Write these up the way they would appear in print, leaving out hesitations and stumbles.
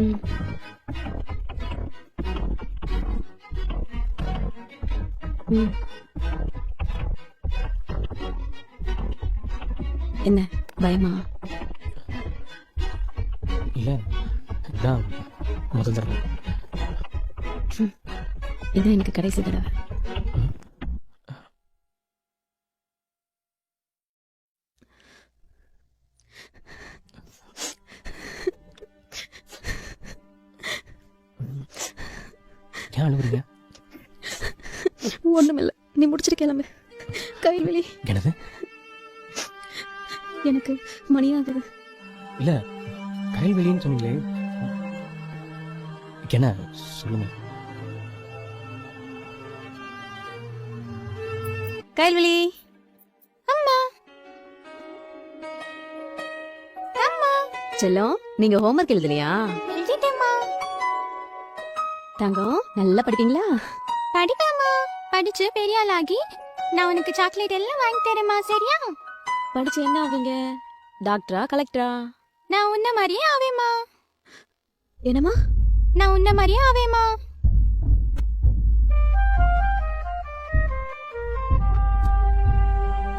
ம். ம். என்ன பயமா? இல்லை இதான் முதல் தடவை. இதான் எனக்கு கடைசி தடவை. ஏன் அழுகுறீங்க? ஒண்ணுமில்ல, நீ முடிச்சிட்டு கிளம்பு. கைவெளி, என்னது? எனக்கு மணியாகுது. இல்லை கைவெளின்னு சொன்னீங்களே, என்ன சொல்லுங்க. கைவெளி, செல்லம், நீங்க ஹோம்வொர்க் எழுதலையா? தங்கம், நல்லா படிப்பீங்களா? படிப்பேம்மா. படிச்சு பெரிய ஆளாகி நான் உனக்கு சாக்லேட் எல்லாம் வாங்கி தரேம்மா, சரியா? படிச்சு என்ன ஆவீங்க? டாக்டரா, கலெக்டரா? நான் உன்ன மாதிரியே ஆவேம்மா. என்னம்மா? நான் உன்ன மாதிரியே ஆவேம்மா.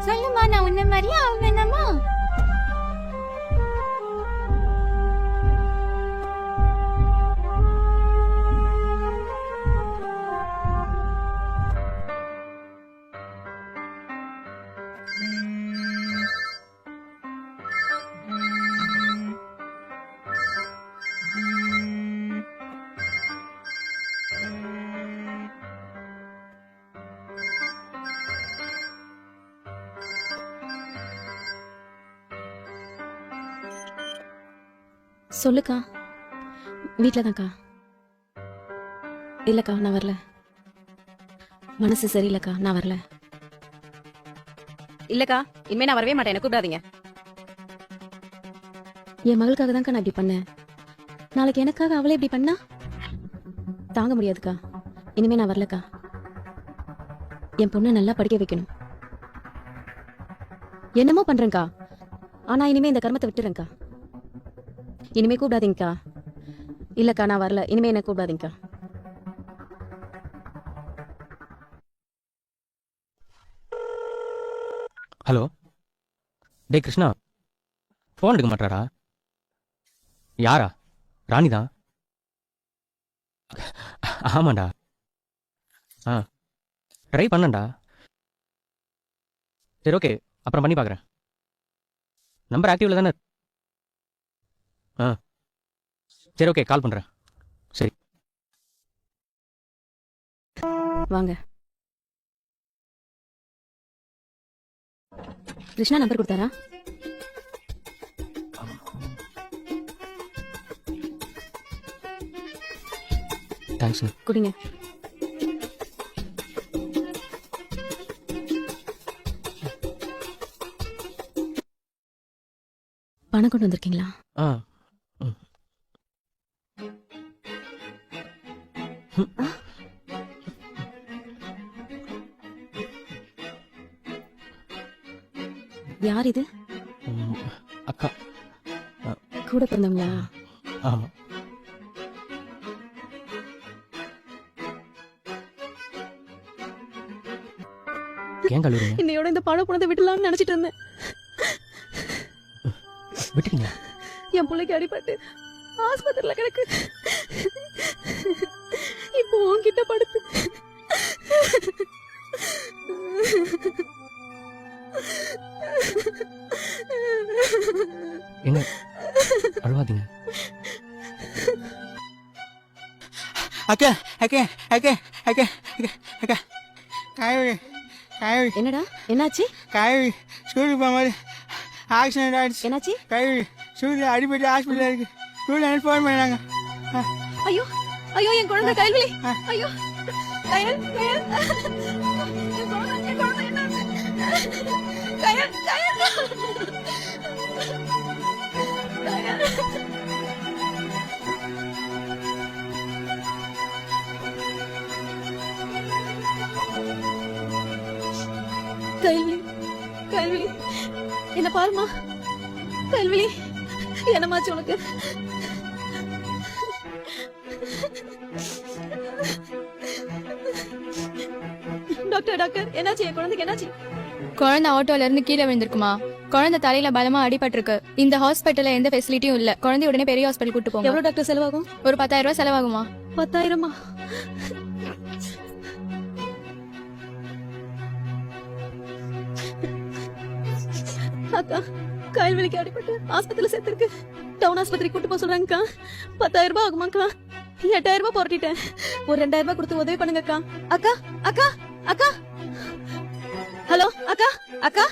சொல்லுமா, நான் உன்ன மாதிரியே ஆவேனம்மா. சொல்லுக்கா. வீட்டில் தான்க்கா. இல்லக்கா, நான் வரல. மனசு சரியில்லைக்கா, நான் வரல. இல்லக்கா, இனிமே நான் வரவே மாட்டேன், என்ன கூப்பிடாதீங்க. என் மகளுக்காக தான்க்கா நான் இப்படி பண்ணேன். நாளைக்கு எனக்காக அவளே இப்படி பண்ணா தாங்க முடியாதுக்கா. இனிமே நான் வரலக்கா. என் பொண்ணை நல்லா படிக்க வைக்கணும். என்னமோ பண்றேன்க்கா, ஆனா இனிமே இந்த கர்மத்தை விட்டுறேன்க்கா. இனிமே கூப்பிடாதீங்கக்கா. இல்லக்கா, நான் வரல. இனிமே என்ன கூப்பிடாதீங்கக்கா. ஹலோ, டே கிருஷ்ணா, ஃபோன் எடுக்க மாட்டாரா? யாரா? ராணி தான். ஆமாண்டா. ஆ, ட்ரை பண்ணண்டா. சரி, ஓகே, அப்புறம் பண்ணி பார்க்குறேன். நம்பர் ஆக்டிவ்ல தானே? ஆ, சரி, ஓகே, கால் பண்ணுறேன். சரி, வாங்க. கிருஷ்ணா நம்பர் கொடுத்தாரா? தேங்க்ஸ். குடிங்க. பணம் கொண்டு வந்திருக்கீங்களா? ஆ, யார் இது? அக்கா. கூட பிறந்தவங்களா? ஆமாம். ஏன் கழுவுறீங்க? இன்னையோட இந்த பணம் பணத்தை விடலாம்னு நினைச்சிட்டு இருந்தேன். விட்டுட்டீங்க? என் பிள்ளைக்கு அடிபட்டு ஆஸ்பத்திரியில கிடக்கு. இப்போ உன்கிட்ட படுத்து என்ன அழுவாதீங்க. அக்கா அக்கா அக்கா அக்கா அக்கா காய்கறி காய்கறி என்னடா, என்னாச்சு? காய்கறி ஸ்கூலுக்கு போகும்போது ஆக்சிடென்ட் ஆயிடுச்சு. என்னாச்சு? காய்கறி ஸ்கூலில் அடிபட்டு ஹாஸ்பிட்டலில் இருக்கு. ஸ்கூலில் எனக்கு ஃபோன் பண்ணாங்க. ஐயோ ஐயோ, என் குழந்தை கைவலி. ஐயோ கயல் கயல், என் குழந்தை என்னாச்சு? கயல் கயல் கைவலி கைவலி, என்ன பாருமா. கைவலி, என்னமாச்சு உனக்கு? டாக்டர் டாக்டர் என்னாச்சு என் குழந்தைக்கு என்னாச்சு? குழந்தை ஆட்டோல இருந்து கீழே விழுந்திருக்குமா? குழந்தை தலையில பலமா அடிபட்டிருக்கு. இந்த ஹாஸ்பிட்டல்ல எந்த ஃபெசிலிட்டியும் இல்ல. குழந்தை உடனே பெரிய ஹாஸ்பிட்டல் கூட்டு போங்க. எவ்வளவு டாக்டர் செலவாகும்? ஒரு 10,000 ரூபாய் செலவாகுமா? 10,000-மா? அக்கா கால் வலிக்கு அடிபட்டு ஆஸ்பத்திரியில சேர்த்திருக்கு. டவுன் ஆஸ்பத்திரி கூட்டு போக சொல்றாங்கக்கா. 10,000 ரூபாய் ஆகுமாக்கா? 8,000 ரூபாய் புரட்டிட்டேன். ஒரு 2,000 ரூபாய் கொடுத்து உதவி பண்ணுங்கக்கா. அக்கா அக்கா அக்கா ஹலோ அக்கா அக்கா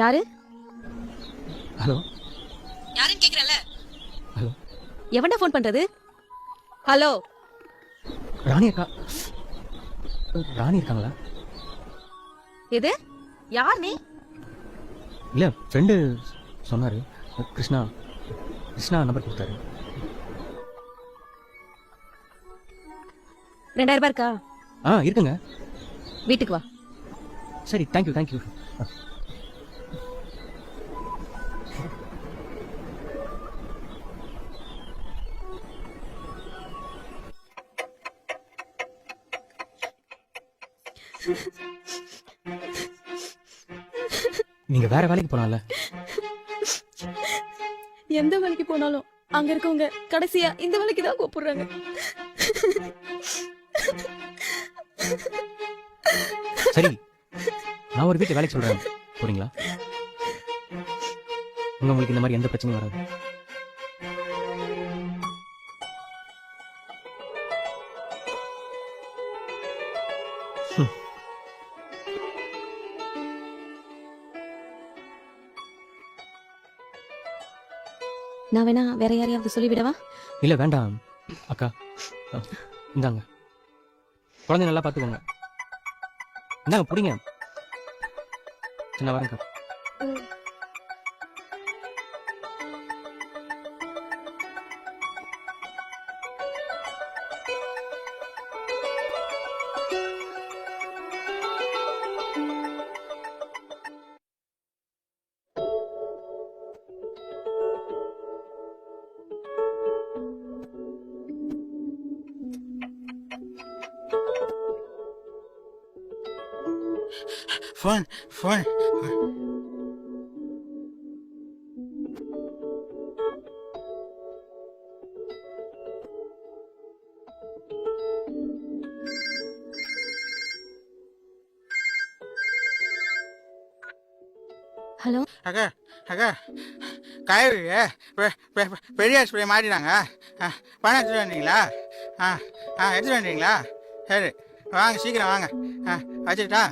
யாரு? ஹலோ யாருன்னு கேக்குறல? ஹலோ எவன்டா ஃபோன் பண்றது? ஹலோ ராணி அக்கா. ராணி இருக்காங்களா? இது யார் நீ? இல்லை ஃப்ரெண்டு சொன்னார். கிருஷ்ணா கிருஷ்ணா நம்பர் கொடுத்தாரு. 2,000 ரூபாய் இருக்கா? இருக்குங்க. வீட்டுக்கு வா. சரி தேங்க்யூ தேங்க்யூ. நீங்க வேற வேலைக்கு போனால? எந்த வேலைக்கு போனாலும் அங்க இருக்கவங்க கடைசியா இந்த வேலைக்கு தான் கூப்பிடுறாங்க. சரி நான் ஒரு வீட்டுல வேலைக்கு சொல்றேன், போறீங்களா? உங்களுக்கு இந்த மாதிரி எந்த பிரச்சனையும் வராது. நான் வேணா வேற யாரையாவது சொல்லிவிடவா? இல்ல வேண்டாம் அக்கா. இந்தாங்க குழந்தை நல்லா பாத்துக்கோங்க. இந்தாங்க புடிங்க. சின்ன வரேன்க்கா. ஃபோன் ஃபோன் ஹலோ அக்கா அக்கா காய்கறி பெரிய ஆஸ்பத்திரி மாட்டிட்டாங்க. பணம் எடுத்துட்டு வந்தீங்களா? எடுத்துட்டு வந்தீங்களா? சரி வாங்க சீக்கிரம் வாங்க. வச்சுட்டா?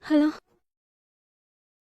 ஹலோ